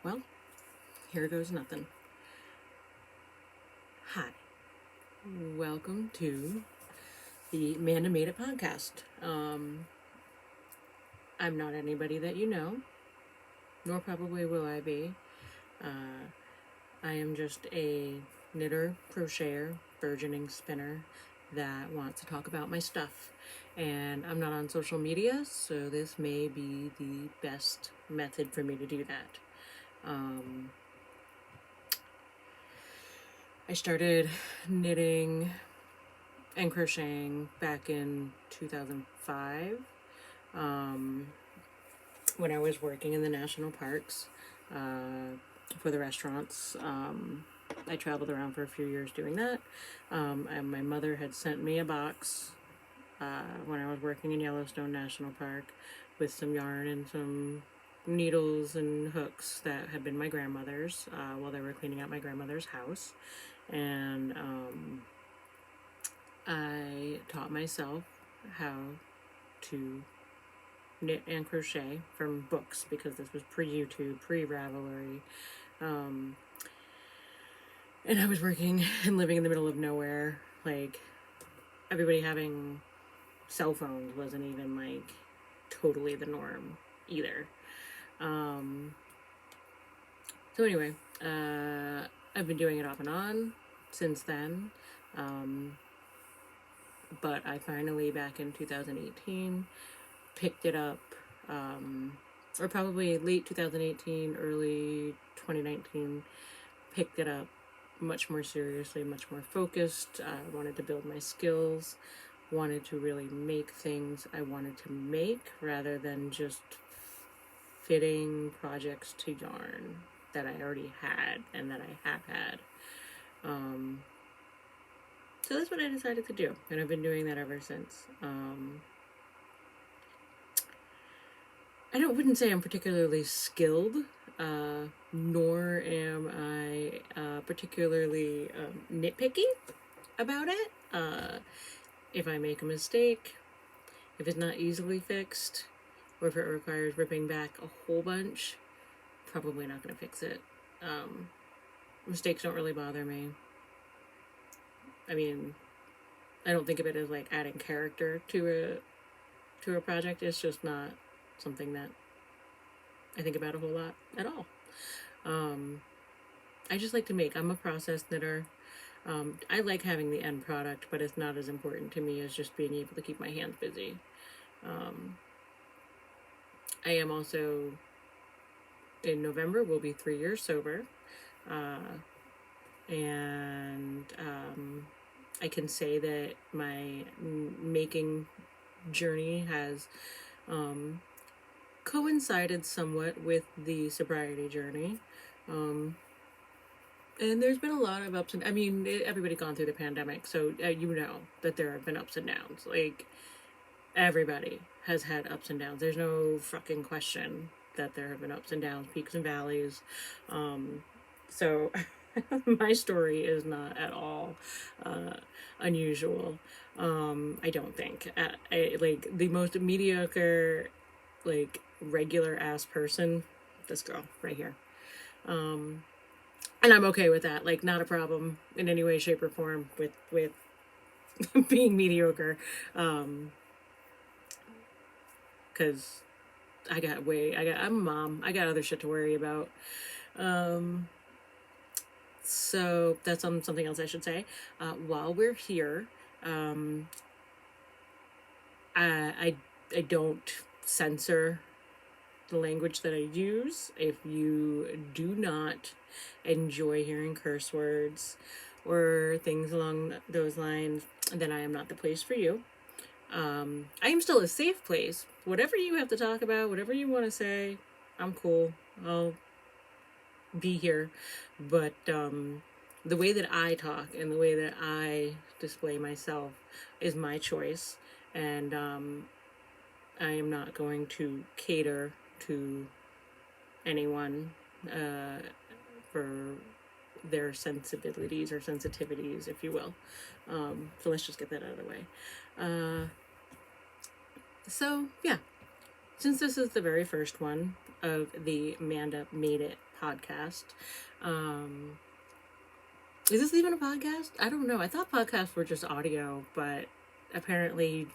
Well, here goes nothing. Hi. Welcome to the Manda Made It podcast. I'm not anybody that you know, nor probably will I be. I am just a knitter, crocheter, burgeoning spinner that wants to talk about my stuff. And I'm not on social media, so this may be the best method for me to do that. I started knitting and crocheting back in 2005 when I was working in the national parks for the restaurants. I traveled around for a few years doing that. And my mother had sent me a box when I was working in Yellowstone National Park with some yarn and some needles and hooks that had been my grandmother's while they were cleaning out my grandmother's house. And I taught myself how to knit and crochet from books because this was pre-YouTube, pre-Ravelry. And I was working and living in the middle of nowhere. Like, everybody having cell phones wasn't even, like, totally the norm either. So anyway, I've been doing it off and on since then. But I finally, back in 2018, picked it up, or probably late 2018, early 2019, picked it up much more seriously, much more focused. I wanted to build my skills, wanted to really make things I wanted to make rather than just fitting projects to yarn that I already had and that I have had. So that's what I decided to do, and I've been doing that ever since. I wouldn't say I'm particularly skilled, nor am I particularly nitpicky about it. If I make a mistake, if it's not easily fixed, or if it requires ripping back a whole bunch, probably not going to fix it. Mistakes don't really bother me. I mean, I don't think of it as like adding character to a project. It's just not something that I think about a whole lot at all. I just like to make. I'm a process knitter. I like having the end product, but it's not as important to me as just being able to keep my hands busy. I am also, in November, will be 3 years sober. And I can say that my making journey has coincided somewhat with the sobriety journey. And there's been a lot of ups and everybody's gone through the pandemic, so you know that there have been ups and downs. Like, everybody has had ups and downs. There's no fucking question that there have been ups and downs, peaks and valleys. So my story is not at all unusual. I don't think. Like, the most mediocre, like, regular ass person, this girl right here. And I'm okay with that. Like, not a problem in any way, shape, or form with being mediocre. Cause I'm a mom. I got other shit to worry about. So that's something else I should say. While we're here, I don't censor the language that I use. If you do not enjoy hearing curse words or things along those lines, then I am not the place for you. I am still a safe place. Whatever you have to talk about, whatever you want to say, I'm cool. I'll be here. But the way that I talk and the way that I display myself is my choice, and I am not going to cater to anyone for their sensibilities or sensitivities, if you will. So let's just get that out of the way. So yeah, since this is the very first one, of the Manda Made It podcast. Is this even a podcast? I don't know. I thought podcasts were just audio, but apparently,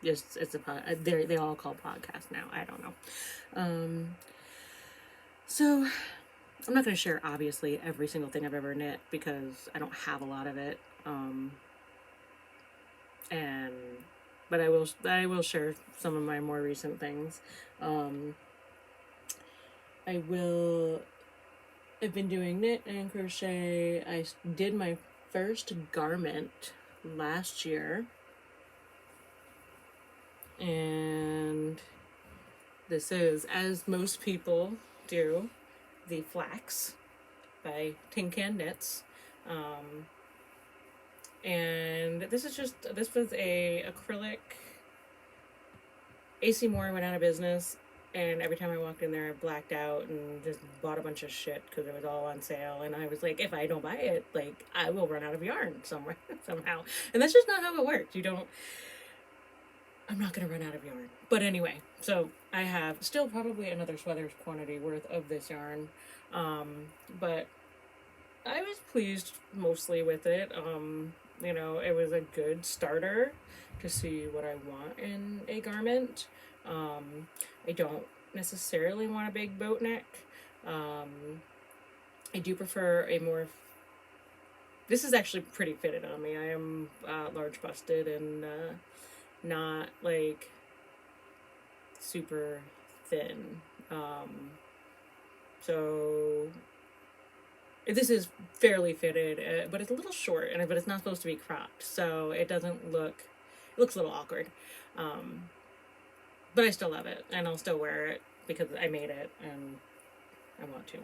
just it's a they all call podcasts now. I don't know. So I'm not going to share obviously every single thing I've ever knit because I don't have a lot of it. But I will share some of my more recent things. I've been doing knit and crochet. I did my first garment last year. And this is, as most people do, the Flax by Tin Can Knits. And this was a acrylic. AC Moore went out of business, and every time I walked in there, I blacked out and just bought a bunch of shit because it was all on sale. And I was like, if I don't buy it, like, I will run out of yarn somehow. And that's just not how it works. I'm not going to run out of yarn. But anyway, so I have still probably another sweater's quantity worth of this yarn. But I was pleased mostly with it. It was a good starter to see what I want in a garment. I don't necessarily want a big boat neck. I do prefer a more... This is actually pretty fitted on me. I am large busted and not like super thin. So this is fairly fitted, but it's a little short, but it's not supposed to be cropped, so it doesn't look... It looks a little awkward. But I still love it, and I'll still wear it because I made it, and I want to.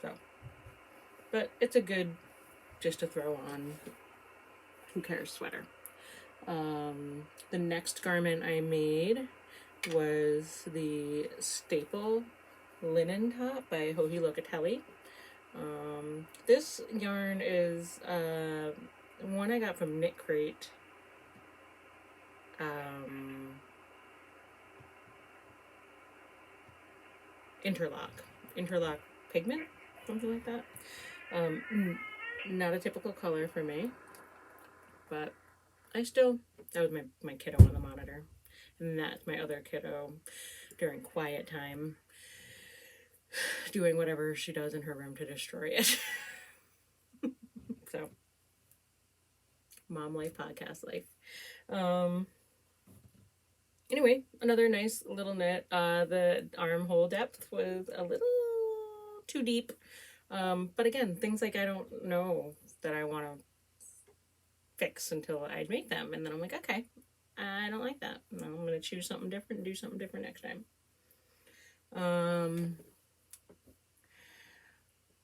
So, but it's a good, just to throw on, who cares, sweater. The next garment I made was the Staple Linen Top by Joji Locatelli. This yarn is one I got from Knit Crate. Interlock pigment, something like that. Not a typical color for me, but that was my kiddo on the monitor, and that's my other kiddo during quiet time, doing whatever she does in her room to destroy it. So, mom life, podcast life. Anyway, another nice little knit. The armhole depth was a little too deep. But again, things like I don't know that I want to fix until I make them. And then I'm like, okay, I don't like that. I'm going to choose something different and do something different next time.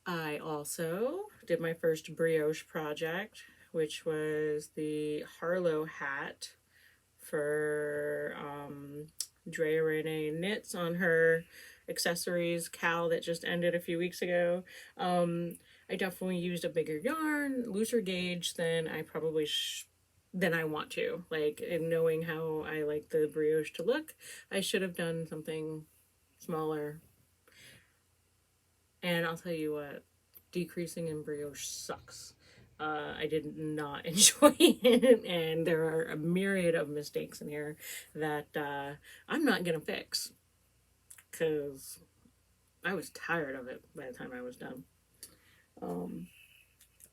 I also did my first brioche project, which was the Harlow Hat for Drea Renee Knits on her accessories cowl that just ended a few weeks ago. I definitely used a bigger yarn, looser gauge than I probably than I want to. Like, in knowing how I like the brioche to look, I should have done something smaller. And I'll tell you what, decreasing in brioche sucks. I did not enjoy it, and there are a myriad of mistakes in here that I'm not gonna fix because I was tired of it by the time I was done.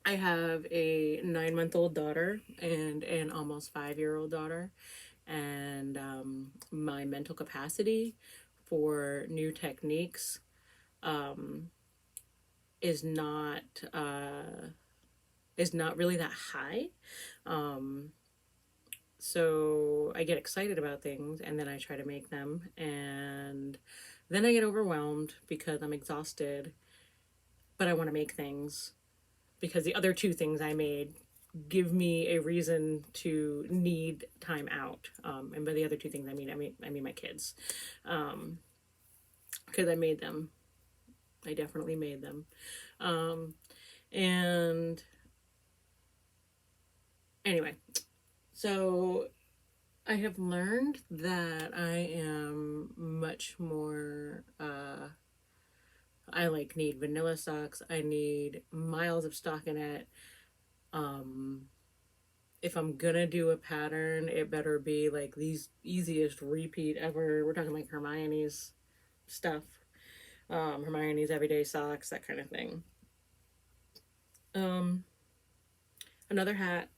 I have a 9-month-old daughter and an almost 5-year-old daughter, and my mental capacity for new techniques is not really that high. So I get excited about things and then I try to make them, and then I get overwhelmed because I'm exhausted, but I want to make things because the other two things I made give me a reason to need time out. And by the other two things, I mean my kids, because I made them. I definitely made them. And anyway, so I have learned that I am much more, I like need vanilla socks. I need miles of stockinette. Um, if I'm gonna do a pattern, it better be like these easiest repeat ever. We're talking like Hermione's stuff, Hermione's everyday socks, that kind of thing. Um, Another hat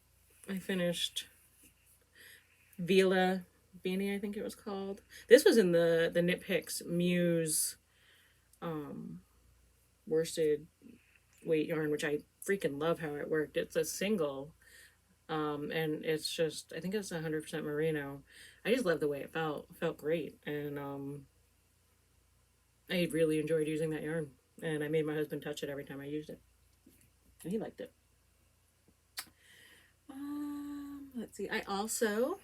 I finished, Vila beanie, I think it was called. This was in the Knit Picks Muse um, worsted weight yarn, which I freaking love how it worked. It's a single, and it's just, I think it's 100% merino. I just love the way it felt. It felt great, and I really enjoyed using that yarn. And I made my husband touch it every time I used it, and he liked it. Let's see. I also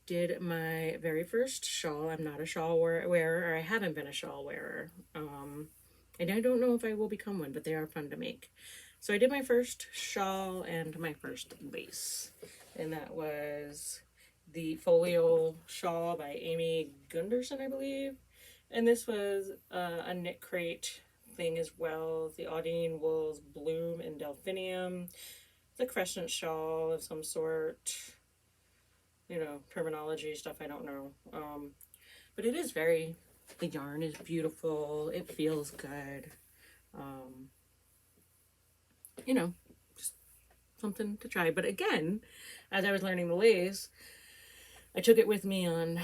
did my very first shawl. I'm not a shawl wearer, or I haven't been a shawl wearer. And I don't know if I will become one, but they are fun to make. So I did my first shawl and my first lace, and that was the Folio shawl by Amy Gunderson, I believe. And this was a knit crate thing as well. The Audine Wools Bloom and Delphinium. The crescent shawl of some sort. You know, terminology stuff I don't know. But it is very, the yarn is beautiful. It feels good. Um, you know, just something to try. But again, as I was learning the lace, I took it with me on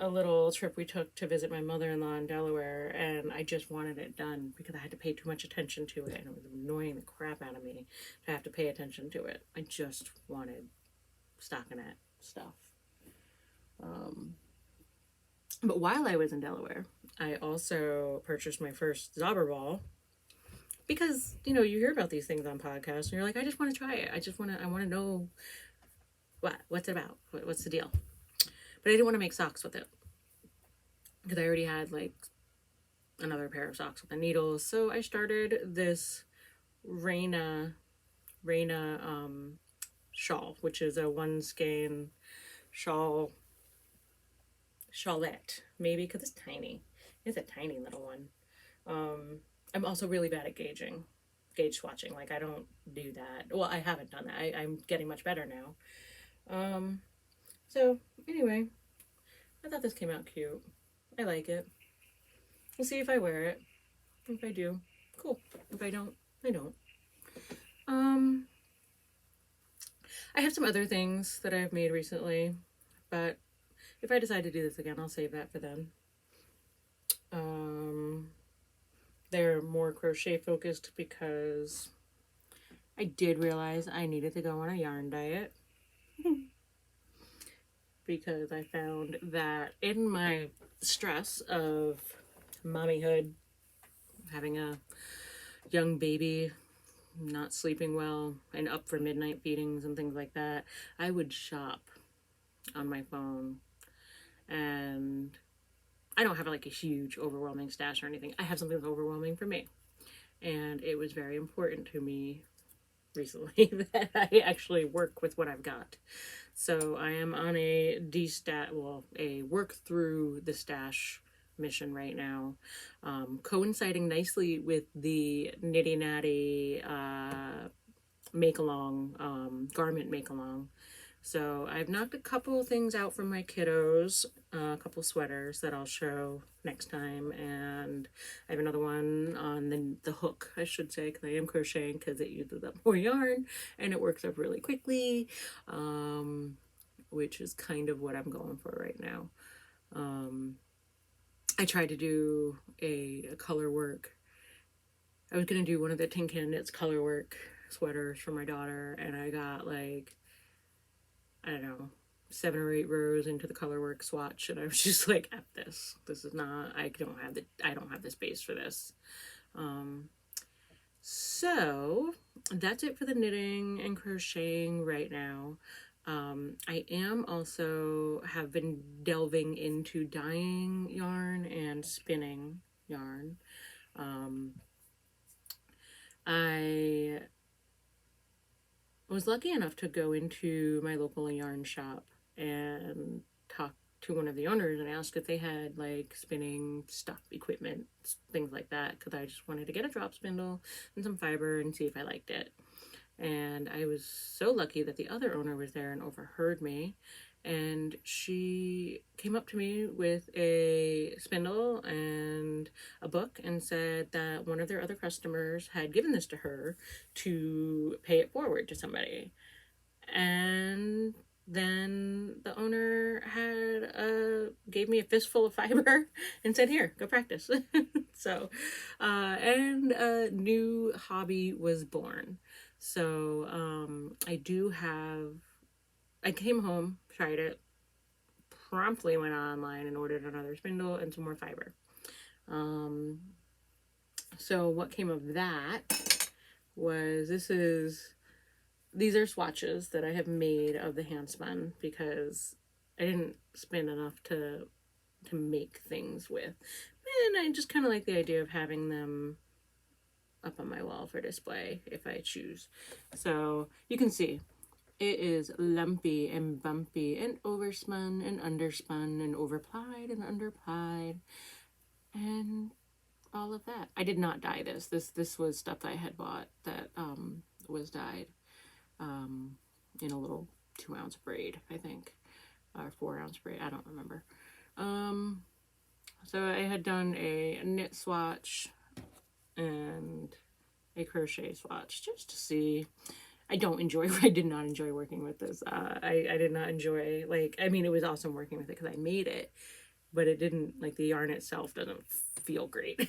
a little trip we took to visit my mother-in-law in Delaware, and I just wanted it done because I had to pay too much attention to it, and it was annoying the crap out of me to have to pay attention to it. I just wanted stockinette stuff. But while I was in Delaware, I also purchased my first Zauber ball because, you know, you hear about these things on podcasts and you're like, I just want to try it. I want to know what's it about? What's the deal? But I didn't want to make socks with it because I already had like another pair of socks with the needles. So I started this Raina shawl, which is a one skein shawlette, maybe because it's tiny. It's a tiny little one. I'm also really bad at gauge swatching. Like I don't do that. Well, I haven't done that. I'm getting much better now. So anyway, I thought this came out cute. I like it. We'll see if I wear it. If I do, cool. If I don't, I don't. I have some other things that I've made recently, but if I decide to do this again, I'll save that for then. They're more crochet focused because I did realize I needed to go on a yarn diet. Because I found that in my stress of mommyhood, having a young baby, not sleeping well, and up for midnight feedings and things like that, I would shop on my phone. And I don't have like a huge overwhelming stash or anything. I have something that's overwhelming for me. And it was very important to me recently that I actually work with what I've got. So I am on a a work through the stash mission right now, coinciding nicely with the Nitty Natty make along, garment make along. So I've knocked a couple of things out from my kiddos, a couple sweaters that I'll show next time, and I have another one on the hook, I should say, because I am crocheting because it uses up more yarn and it works up really quickly, which is kind of what I'm going for right now. I tried to do a color work. I was going to do one of the Tin Can Knits color work sweaters for my daughter, and I got like, I don't know, 7 or 8 rows into the colorwork swatch, and I was just like, F this. This is not, I don't have the space for this. So that's it for the knitting and crocheting right now. I am also have been delving into dyeing yarn and spinning yarn. I was lucky enough to go into my local yarn shop and talked to one of the owners and asked if they had like spinning stuff, equipment, things like that, because I just wanted to get a drop spindle and some fiber and see if I liked it. And I was so lucky that the other owner was there and overheard me. And she came up to me with a spindle and a book and said that one of their other customers had given this to her to pay it forward to somebody. And then the owner gave me a fistful of fiber and said, "Here, go practice." So, and a new hobby was born. So, I came home, tried it, promptly went online and ordered another spindle and some more fiber. So what came of that was these are swatches that I have made of the hand spun because I didn't spin enough to make things with. And I just kind of like the idea of having them up on my wall for display if I choose. So you can see it is lumpy and bumpy and overspun and underspun and overplied and underplied and all of that. I did not dye this. This was stuff I had bought that was dyed in a little 2-ounce braid, I think, or 4-ounce braid. I don't remember. So I had done a knit swatch and a crochet swatch just to see. I did not enjoy working with this. I did not enjoy, like, I mean, it was awesome working with it because I made it, but it didn't, like, the yarn itself doesn't feel great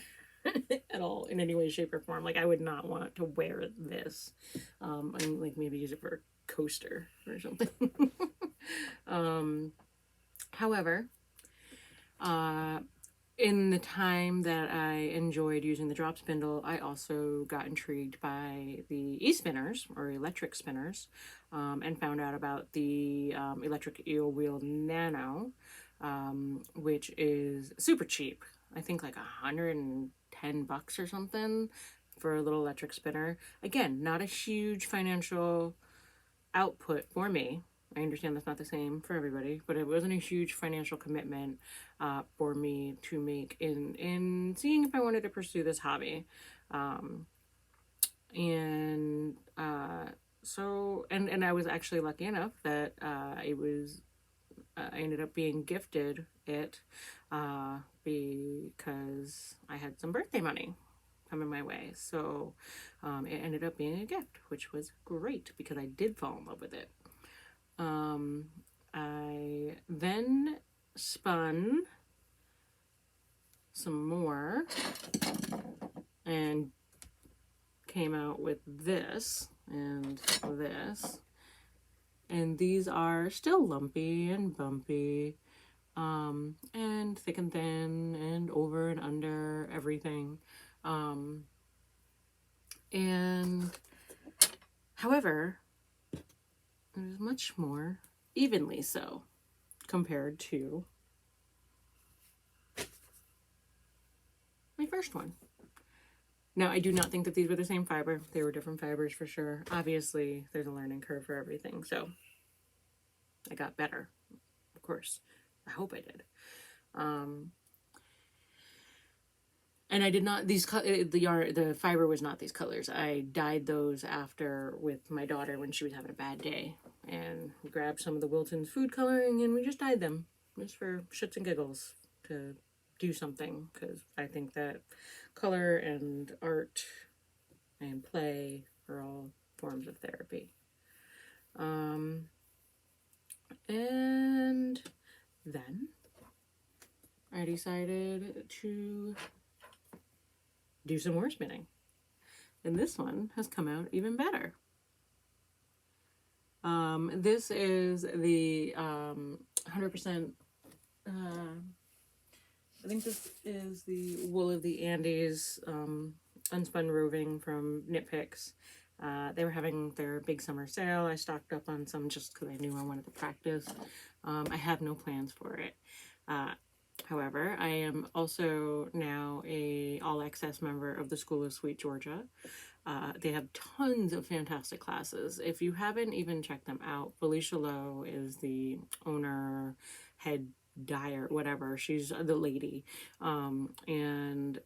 at all in any way, shape, or form. Like, I would not want to wear this. And, like, maybe use it for a coaster or something. However, in the time that I enjoyed using the drop spindle, I also got intrigued by the e-spinners or electric spinners, and found out about the electric eel wheel nano, which is super cheap. I think like $110 or something for a little electric spinner. Again, not a huge financial output for me. I understand that's not the same for everybody, but it wasn't a huge financial commitment for me to make in seeing if I wanted to pursue this hobby. So I was actually lucky enough that I ended up being gifted it because I had some birthday money coming my way. So it ended up being a gift, which was great because I did fall in love with it. I then spun some more and came out with this and this. And these are still lumpy and bumpy, and thick and thin and over and under everything. And however, it is much more evenly so compared to my first one. Now, I do not think that these were the same fiber. They were different fibers for sure. Obviously, there's a learning curve for everything, so I got better, of course. I hope I did. And I did not, the fiber was not these colors. I dyed those after with my daughter when she was having a bad day. And we grabbed some of the Wilton's food coloring and we just dyed them. Just for shits and giggles to do something. Because I think that color and art and play are all forms of therapy. And then I decided to do some more spinning. And this one has come out even better. This is the 100%, I think this is the Wool of the Andes unspun roving from Knit Picks. They were having their big summer sale. I stocked up on some just because I knew I wanted to practice. I have no plans for it. However, I am also now a all access member of the School of Sweet Georgia. They have tons of fantastic classes. If you haven't even checked them out, Felicia Lowe is the owner, head dyer, whatever. She's the lady. And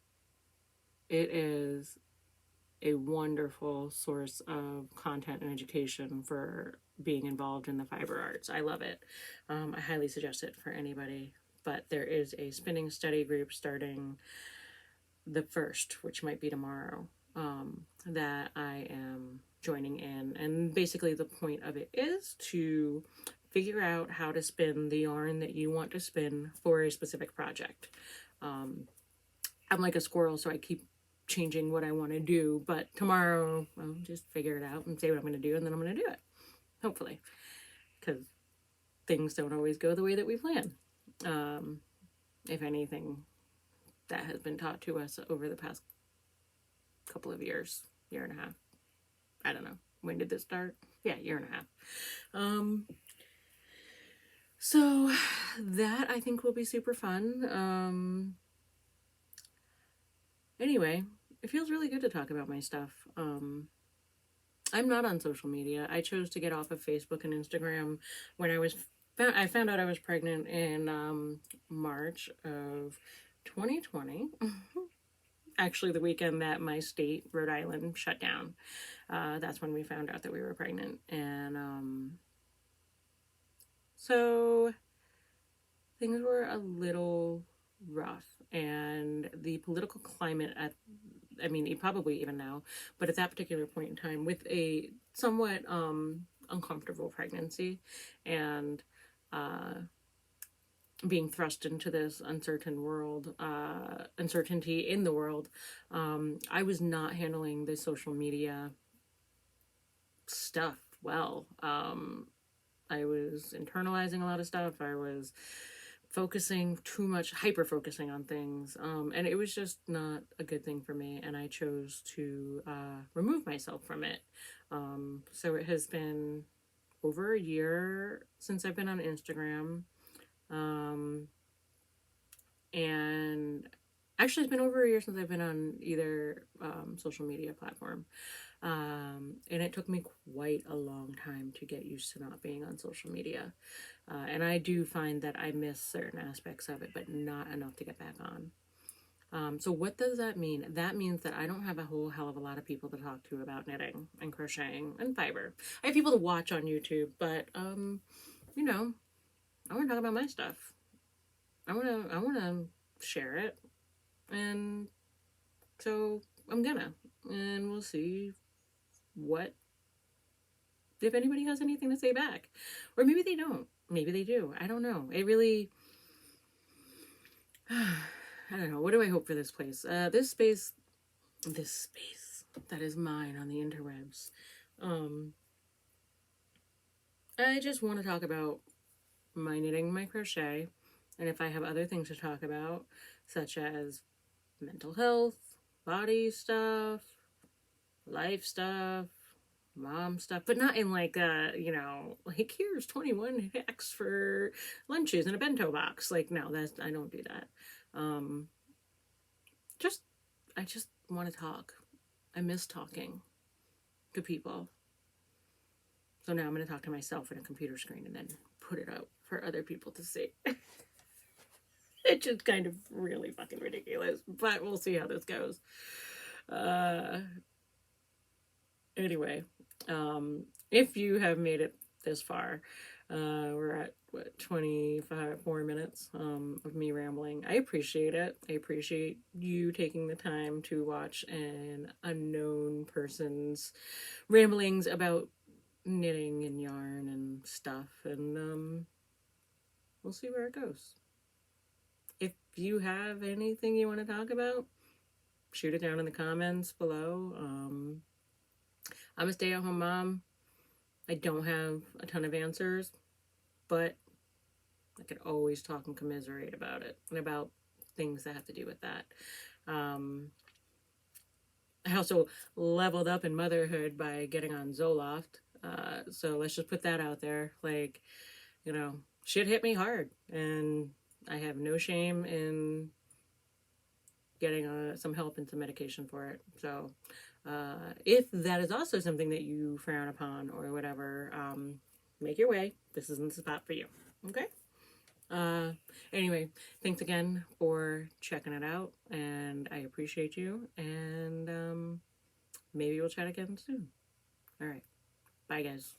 it is a wonderful source of content and education for being involved in the fiber arts. I love it. I highly suggest it for anybody. But there is a spinning study group starting the 1st, which might be tomorrow, that I am joining in. And basically, the point of it is to figure out how to spin the yarn that you want to spin for a specific project. I'm like a squirrel, so I keep changing what I want to do, but tomorrow I'll just figure it out and say what I'm going to do, and then I'm going to do it, hopefully, because things don't always go the way that we plan. If anything, that has been taught to us over the past couple of years, year and a half. I don't know. When did this start? Yeah, year and a half. So that I think will be super fun. Anyway, it feels really good to talk about my stuff. I'm not on social media. I chose to get off of Facebook and Instagram when I found out I was pregnant in March of 2020. Actually, the weekend that my state, Rhode Island, shut down. That's when we found out that we were pregnant. And so things were a little rough. And the political climate probably even now, but at that particular point in time, with a somewhat uncomfortable pregnancy and being thrust into this uncertainty in the world, I was not handling the social media stuff well. I was internalizing a lot of stuff. I was hyper focusing on things, and it was just not a good thing for me, and I chose to remove myself from it. So it has been over a year since I've been on Instagram, and actually it's been over a year since I've been on either social media platform. And it took me quite a long time to get used to not being on social media. And I do find that I miss certain aspects of it, but not enough to get back on. So what does that mean? That means that I don't have a whole hell of a lot of people to talk to about knitting and crocheting and fiber. I have people to watch on YouTube, but you know, I want to talk about my stuff. I want to share it, and so I'm gonna, and we'll see if anybody has anything to say back, or maybe they don't. Maybe they do. I don't know. It really, I don't know. What do I hope for this place? This space that is mine on the interwebs. I just want to talk about my knitting, my crochet, and if I have other things to talk about, such as mental health, body stuff, life stuff, mom stuff, but not in like here's 21 hacks for lunches in a bento box. Like, no, I don't do that. I just want to talk. I miss talking to people. So now I'm going to talk to myself in a computer screen and then put it out for other people to see. It's just kind of really fucking ridiculous, but we'll see how this goes. Anyway, if you have made it this far, we're at 24 minutes of me rambling. I appreciate it. I appreciate you taking the time to watch an unknown person's ramblings about knitting and yarn and stuff, and we'll see where it goes. If you have anything you want to talk about, shoot it down in the comments below. I'm a stay-at-home mom. I don't have a ton of answers, but I could always talk and commiserate about it and about things that have to do with that. I also leveled up in motherhood by getting on Zoloft. So let's just put that out there. Like, shit hit me hard, and I have no shame in getting some help and some medication for it. So if that is also something that you frown upon or whatever, make your way. This isn't the spot for you. Okay? Uh, anyway, thanks again for checking it out, and I appreciate you. And maybe we'll chat again soon. All right. Bye, guys.